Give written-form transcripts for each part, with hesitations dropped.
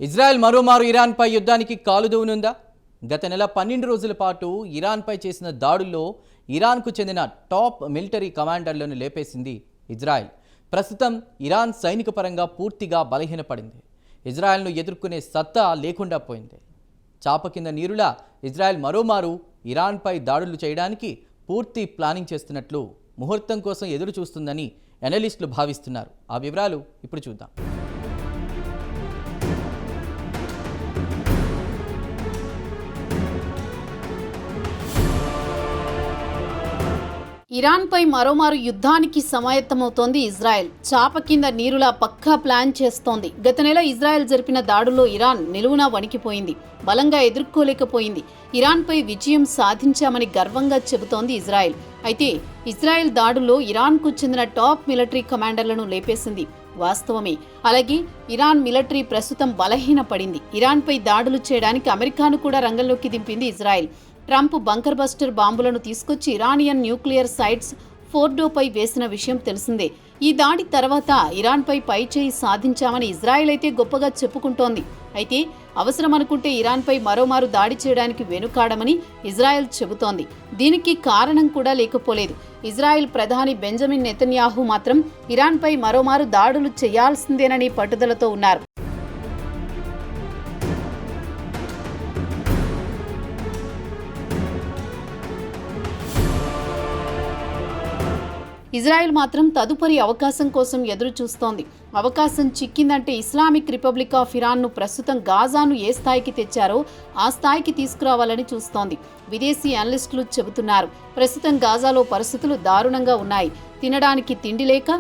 Israel మరోమారు ఇరాన్పై యుద్ధానికి కాలుదూనుందా? గత నెల 12 రోజుల పాటు ఇరాన్పై చేసిన దాడుల్లో ఇరాన్కు చెందిన టాప్ మిలిటరీ కమాండర్లను లేపేసింది ఇజ్రాయెల్. ప్రస్తుతం ఇరాన్ సైనిక పరంగా పూర్తిగా బలహీనపడింది. ఇజ్రాయెల్ను ఎదుర్కొనే సత్తా లేకుండా పోయింది. చాప కింద నీరులా ఇజ్రాయెల్ మరోమారు ఇరాన్పై దాడులు చేయడానికి పూర్తి ప్లానింగ్ చేస్తున్నట్లు ముహూర్తం కోసం ఎదురు చూస్తుందని అనలిస్టులు భావిస్తున్నారు. ఆ వివరాలు ఇప్పుడు చూద్దాం. ఇరాన్పై మరోమారు యుద్ధానికి సమాయత్తమవుతోంది ఇజ్రాయెల్. చాప కింద నీరులా పక్కా ప్లాన్ చేస్తోంది. గత నెల ఇజ్రాయెల్ జరిపిన దాడుల్లో ఇరాన్ నిలువునా వణికిపోయింది. బలంగా ఎదుర్కోలేకపోయింది. ఇరాన్పై విజయం సాధించామని గర్వంగా చెబుతోంది ఇజ్రాయెల్. అయితే ఇజ్రాయెల్ దాడుల్లో ఇరాన్కు చెందిన టాప్ మిలిటరీ కమాండర్లను లేపేసింది వాస్తవమే. అలాగే ఇరాన్ మిలిటరీ ప్రస్తుతం బలహీనపడింది. ఇరాన్పై దాడులు చేయడానికి అమెరికాను కూడా రంగంలోకి దింపింది ఇజ్రాయెల్. ట్రంప్ బంకర్ బస్టర్ బాంబులను తీసుకొచ్చి ఇరానియన్ న్యూక్లియర్ సైట్స్ ఫోర్డోపై వేసిన విషయం తెలిసిందే. ఈ దాడి తర్వాత ఇరాన్పై పైచేయి సాధించామని ఇజ్రాయెల్ అయితే గొప్పగా చెప్పుకుంటోంది. అయితే అవసరం అనుకుంటే ఇరాన్పై మరోమారు దాడి చేయడానికి వెనుకాడమని ఇజ్రాయెల్ చెబుతోంది. దీనికి కారణం కూడా లేకపోలేదు. ఇజ్రాయెల్ ప్రధాని బెంజమిన్ నెతన్యాహు మాత్రం ఇరాన్పై మరోమారు దాడులు చేయాల్సిందేనని పట్టుదలతో ఉన్నారు. ఇజ్రాయెల్ మాత్రం తదుపరి అవకాశం కోసం ఎదురు చూస్తోంది. అవకాశం చిక్కిందంటే ఇస్లామిక్ రిపబ్లిక్ ఆఫ్ ఇరాన్ను ప్రస్తుతం గాజాను ఏ స్థాయికి తెచ్చారో ఆ స్థాయికి తీసుకురావాలని చూస్తోంది. విదేశీ అనలిస్టులు చెబుతున్నారు. ప్రస్తుతం గాజాలో పరిస్థితులు దారుణంగా ఉన్నాయి. తినడానికి తిండి లేక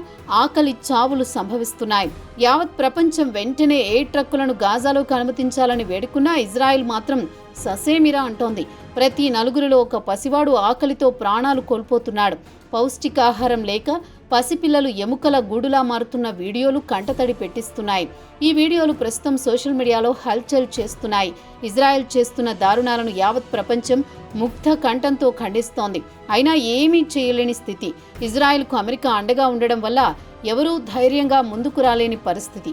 ఆకలి చావులు సంభవిస్తున్నాయి. యావత్ ప్రపంచం వెంటనే ఎయిర్ ట్రక్కులను గాజాలోకి అనుమతించాలని వేడుకున్నా ఇజ్రాయెల్ మాత్రం ససేమిరా అంటోంది. ప్రతి నలుగురిలో ఒక పసివాడు ఆకలితో ప్రాణాలు కోల్పోతున్నాడు. పౌష్టికాహారం లేక పసిపిల్లలు ఎముకల గూడులా మారుతున్న వీడియోలు కంటతడి పెట్టిస్తున్నాయి. ఈ వీడియోలు ప్రస్తుతం సోషల్ మీడియాలో హల్చల్ చేస్తున్నాయి. ఇజ్రాయెల్ చేస్తున్న దారుణాలను యావత్ ప్రపంచం ముగ్ధ కంఠంతో ఖండిస్తోంది. అయినా ఏమీ చేయలేని స్థితి. ఇజ్రాయెల్కు అమెరికా అండగా ఉండడం వల్ల ఎవరూ ధైర్యంగా ముందుకు రాలేని పరిస్థితి.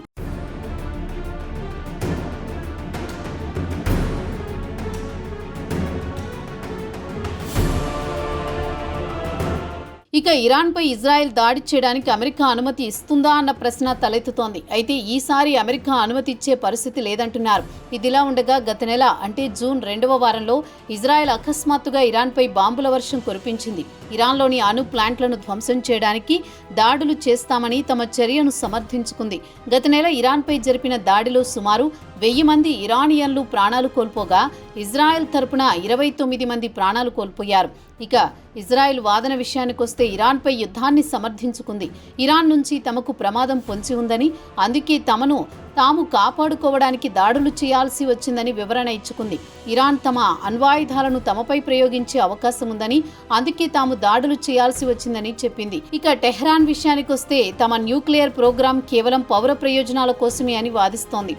ఇక ఇరాన్పై ఇజ్రాయెల్ దాడి చేయడానికి అమెరికా అనుమతి ఇస్తుందా అన్న ప్రశ్న తలెత్తుతోంది. అయితే ఈసారి అమెరికా అనుమతి ఇచ్చే పరిస్థితి లేదంటున్నారు. ఇదిలా ఉండగా గత నెల అంటే జూన్ 2వ వారంలో ఇజ్రాయెల్ అకస్మాత్తుగా ఇరాన్పై బాంబుల వర్షం కురిపించింది. ఇరాన్లోని అణు ప్లాంట్లను ధ్వంసం చేయడానికి దాడులు చేస్తామని తమ చర్యను సమర్థించుకుంది. గత నెల ఇరాన్పై జరిపిన దాడిలో సుమారు 1000 మంది ఇరానియన్లు ప్రాణాలు కోల్పోగా ఇజ్రాయెల్ తరపున 29 మంది ప్రాణాలు కోల్పోయారు. ఇక ఇజ్రాయెల్ వాదన విషయానికొస్తే ఇరాన్పై యుద్ధాన్ని సమర్థించుకుంది. ఇరాన్ నుంచి తమకు ప్రమాదం పొంచి ఉందని, అందుకే తమను తాము కాపాడుకోవడానికి దాడులు చేయాల్సి వచ్చిందని వివరణ ఇచ్చుకుంది. ఇరాన్ తమ అణ్వాయుధాలను తమపై ప్రయోగించే అవకాశం ఉందని, అందుకే తాము దాడులు చేయాల్సి వచ్చిందని చెప్పింది. ఇక టెహ్రాన్ విషయానికొస్తే తమ న్యూక్లియర్ ప్రోగ్రాం కేవలం పౌర ప్రయోజనాల కోసమే అని వాదిస్తోంది.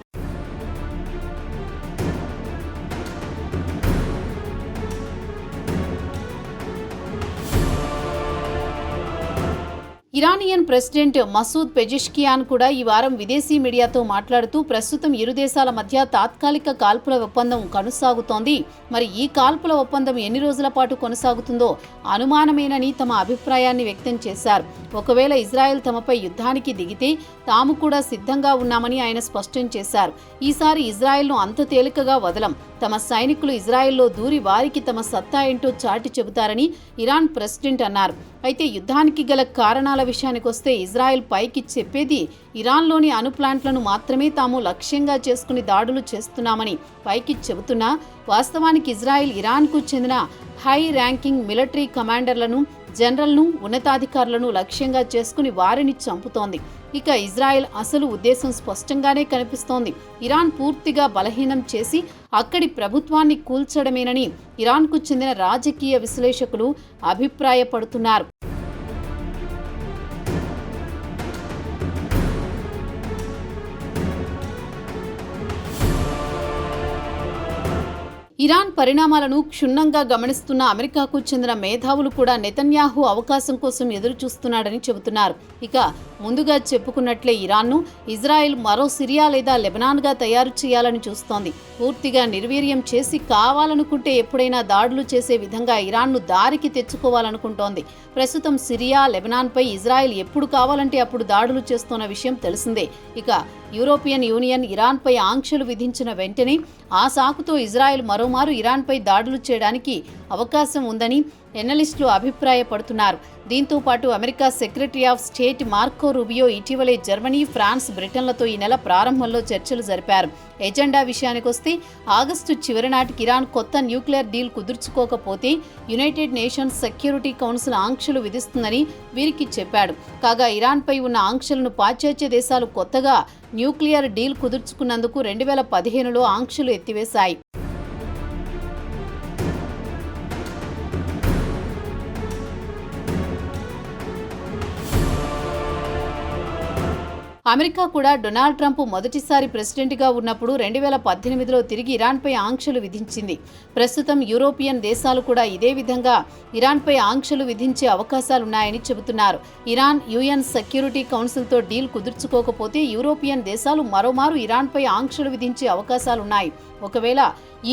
ఇరానియన్ ప్రెసిడెంట్ మసూద్ పెజెష్కియాన్ కూడా ఈ వారం విదేశీ మీడియాతో మాట్లాడుతూ ప్రస్తుతం ఇరు దేశాల మధ్య తాత్కాలిక కాల్పుల ఒప్పందం కొనసాగుతోంది. మరి ఈ కాల్పుల ఒప్పందం ఎన్ని రోజుల పాటు కొనసాగుతుందో అనుమానమేనని తమ అభిప్రాయాన్ని వ్యక్తం చేశారు. ఒకవేళ ఇజ్రాయెల్ తమపై యుద్ధానికి దిగితే తాము కూడా సిద్ధంగా ఉన్నామని ఆయన స్పష్టం చేశారు. ఈసారి ఇజ్రాయెల్ను అంత తేలికగా వదలం. తమ సైనికులు ఇజ్రాయెల్లో దూరి వారికి తమ సత్తా ఏంటో చాటి చెబుతారని ఇరాన్ ప్రెసిడెంట్ అన్నారు. అయితే యుద్ధానికి గల కారణాల విషయానికొస్తే ఇజ్రాయెల్ పైకి చెప్పేది ఇరాన్లోని అణు ప్లాంట్లను మాత్రమే తాము లక్ష్యంగా చేసుకుని దాడులు చేస్తున్నామని పైకి చెబుతున్నా వాస్తవానికి ఇజ్రాయెల్ ఇరాన్కు చెందిన హై ర్యాంకింగ్ మిలిటరీ కమాండర్లను, జనరల్ను, ఉన్నతాధికారులను లక్ష్యంగా చేసుకుని వారిని చంపుతోంది. ఇక ఇజ్రాయెల్ అసలు ఉద్దేశం స్పష్టంగానే కనిపిస్తోంది. ఇరాన్ పూర్తిగా బలహీనం చేసి అక్కడి ప్రభుత్వాన్ని కూల్చడమేనని ఇరాన్కు చెందిన రాజకీయ విశ్లేషకులు అభిప్రాయపడుతున్నారు. ఇరాన్ పరిణామాలను క్షుణ్ణంగా గమనిస్తున్న అమెరికాకు చెందిన మేధావులు కూడా నెతన్యాహు అవకాశం కోసం ఎదురు చూస్తున్నాడని చెబుతున్నారు. ఇక ముందుగా చెప్పుకున్నట్లే ఇరాన్ను ఇజ్రాయెల్ మరో సిరియా లేదా లెబనాన్గా తయారు చేయాలని చూస్తోంది. పూర్తిగా నిర్వీర్యం చేసి కావాలనుకుంటే ఎప్పుడైనా దాడులు చేసే విధంగా ఇరాన్ను దారికి తెచ్చుకోవాలనుకుంటోంది. ప్రస్తుతం సిరియా, లెబనాన్పై ఇజ్రాయెల్ ఎప్పుడు కావాలంటే అప్పుడు దాడులు చేస్తున్న విషయం తెలిసిందే. ఇక యూరోపియన్ యూనియన్ ఇరాన్పై ఆంక్షలు విధించిన వెంటనే ఆ సాకుతో ఇజ్రాయెల్ మరోమారు ఇరాన్పై దాడులు చేయడానికి అవకాశం ఉందని ఎనలిస్టులు అభిప్రాయపడుతున్నారు. దీంతో పాటు America secretary of state Marco Rubio ఇటీవలే జర్మనీ, ఫ్రాన్స్, బ్రిటన్లతో ఈ నెల ప్రారంభంలో చర్చలు జరిపారు. ఎజెండా విషయానికొస్తే ఆగస్టు చివరి నాటికి ఇరాన్ కొత్త న్యూక్లియర్ డీల్ కుదుర్చుకోకపోతే యునైటెడ్ నేషన్స్ సెక్యూరిటీ కౌన్సిల్ ఆంక్షలు విధిస్తుందని వీరికి చెప్పాడు. కాగా ఇరాన్పై ఉన్న ఆంక్షలను పాశ్చాత్య దేశాలు కొత్తగా న్యూక్లియర్ డీల్ కుదుర్చుకున్నందుకు 2015లో ఆంక్షలు ఎత్తివేశాయి. అమెరికా కూడా డొనాల్డ్ ట్రంప్ మొదటిసారి ప్రెసిడెంట్గా ఉన్నప్పుడు 2018లో తిరిగి ఇరాన్పై ఆంక్షలు విధించింది. ప్రస్తుతం యూరోపియన్ దేశాలు కూడా ఇదే విధంగా ఇరాన్పై ఆంక్షలు విధించే అవకాశాలున్నాయని చెబుతున్నారు. ఇరాన్ యుఎన్ సెక్యూరిటీ కౌన్సిల్తో డీల్ కుదుర్చుకోకపోతే యూరోపియన్ దేశాలు మరోమారు ఇరాన్పై ఆంక్షలు విధించే అవకాశాలున్నాయి. ఒకవేళ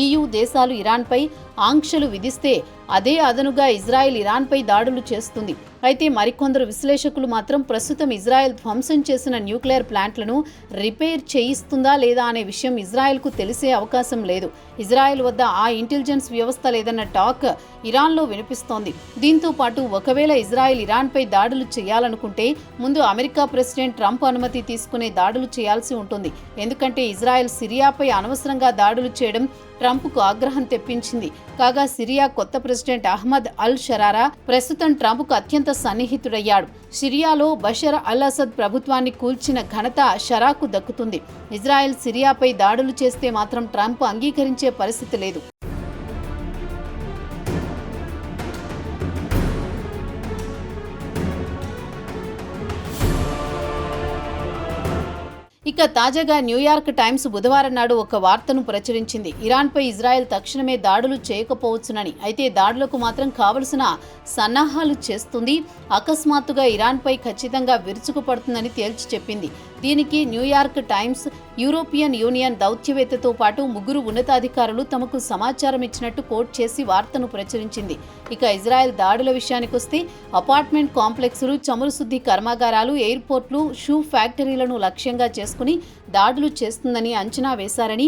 EU దేశాలు ఇరాన్పై ఆంక్షలు విధిస్తే అదే అదనుగా ఇజ్రాయెల్ ఇరాన్పై దాడులు చేస్తుంది. అయితే మరికొందరు విశ్లేషకులు మాత్రం ప్రస్తుతం ఇజ్రాయెల్ ధ్వంసం చేసిన న్యూక్లియర్ ప్లాంట్లను రిపేర్ చేయిస్తుందా లేదా అనే విషయం ఇజ్రాయెల్కు తెలిసే అవకాశం లేదు. ఇజ్రాయెల్ వద్ద ఆ ఇంటెలిజెన్స్ వ్యవస్థ లేదన్న టాక్ ఇరాన్లో వినిపిస్తోంది. దీంతో పాటు ఒకవేళ ఇజ్రాయెల్ ఇరాన్పై దాడులు చేయాలనుకుంటే ముందు అమెరికా ప్రెసిడెంట్ ట్రంప్ అనుమతి తీసుకునే దాడులు చేయాల్సి ఉంటుంది. ఎందుకంటే ఇజ్రాయెల్ సిరియాపై అనవసరంగా దాడులు చేయడం ట్రంప్కు ఆగ్రహం తెప్పించింది. కాగా సిరియా కొత్త ప్రెసిడెంట్ అహ్మద్ అల్ షరారా ప్రస్తుతం ట్రంప్కు అత్యంత సన్నిహితుడయ్యాడు. సిరియాలో బషర్ అల్ అసద్ ప్రభుత్వాన్ని కూల్చిన ఘనత షరాకు దక్కుతుంది. ఇజ్రాయెల్ సిరియాపై దాడులు చేస్తే మాత్రం ట్రంప్ అంగీకరించే పరిస్థితి లేదు. ఇక తాజాగా న్యూయార్క్ టైమ్స్ బుధవారం నాడు ఒక వార్తను ప్రచురించింది. ఇరాన్పై ఇజ్రాయెల్ తక్షణమే దాడులు చేయకపోవచ్చునని, అయితే దాడులకు మాత్రం కావలసిన సన్నాహాలు చేస్తుంది, అకస్మాత్తుగా ఇరాన్పై ఖచ్చితంగా విరుచుకుపడుతుందని తేల్చి చెప్పింది. దీనికి న్యూయార్క్ టైమ్స్ యూరోపియన్ యూనియన్ దౌత్యవేత్తతో పాటు 3 ఉన్నతాధికారులు తమకు సమాచారం ఇచ్చినట్టు కోట్ చేసి వార్తను ప్రచురించింది. ఇక ఇజ్రాయెల్ దాడుల విషయానికొస్తే అపార్ట్మెంట్ కాంప్లెక్సులు, చమురు శుద్ధి కర్మాగారాలు, ఎయిర్పోర్ట్లు, షూ ఫ్యాక్టరీలను లక్ష్యంగా చేసుకుని దాడులు చేస్తుందని అంచనా వేశారని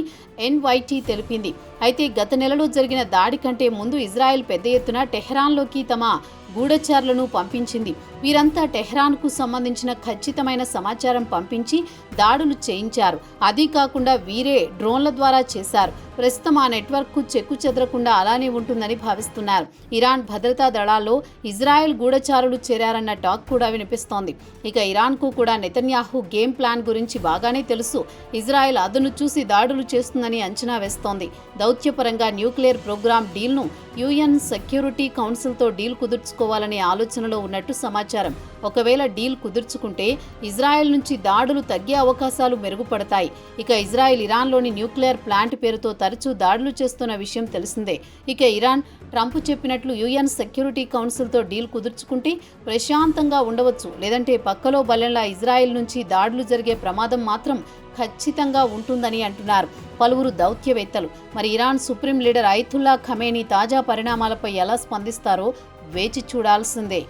NYT తెలిపింది. అయితే గత నెలలో జరిగిన దాడి కంటే ముందు ఇజ్రాయెల్ పెద్ద ఎత్తున టెహ్రాన్లోకి తమ గూఢచారులను పంపించింది. వీరంతా టెహ్రాన్కు సంబంధించిన ఖచ్చితమైన సమాచారం పంపించి దాడులు చేయించారు. అదీ కాకుండా వీరే డ్రోన్ల ద్వారా చేశారు. ప్రస్తుతం ఆ నెట్వర్క్కు చెక్కు చెదరకుండా అలానే ఉంటుందని భావిస్తున్నారు. ఇరాన్ భద్రతా దళాల్లో ఇజ్రాయెల్ గూఢచారులు చేరారన్న టాక్ కూడా వినిపిస్తోంది. ఇక ఇరాన్కు కూడా నెతన్యాహు గేమ్ ప్లాన్ గురించి బాగానే తెలుసు. ఇజ్రాయెల్ అదును చూసి దాడులు చేస్తుందని అంచనా వేస్తోంది. దౌత్యపరంగా న్యూక్లియర్ ప్రోగ్రామ్ డీల్ను యుఎన్ సెక్యూరిటీ కౌన్సిల్తో డీల్ కుదుర్చుకోవాలనే ఆలోచనలో ఉన్నట్టు సమాచారం. ఒకవేళ డీల్ కుదుర్చుకుంటే ఇజ్రాయెల్ నుంచి దాడులు తగ్గే అవకాశాలు మెరుగుపడతాయి. ఇక ఇజ్రాయెల్ ఇరాన్లోని న్యూక్లియర్ ప్లాంట్ పేరుతో తరచూ దాడులు చేస్తున్న విషయం తెలిసిందే. ఇక ఇరాన్ ట్రంప్ చెప్పినట్లు యుఎన్ సెక్యూరిటీ కౌన్సిల్తో డీల్ కుదుర్చుకుంటే ప్రశాంతంగా ఉండవచ్చు. లేదంటే పక్కలో బల్లెంలా ఇజ్రాయెల్ నుంచి దాడులు జరిగే ప్రమాదం మాత్రం ఖచ్చితంగా ఉంటుందని అంటున్నారు పలువురు దౌత్యవేత్తలు. మరి Iran supreme leader Ayatollah Khamenei తాజా పరిణామాలపై ఎలా స్పందిస్తారో వేచి చూడాల్సిందే.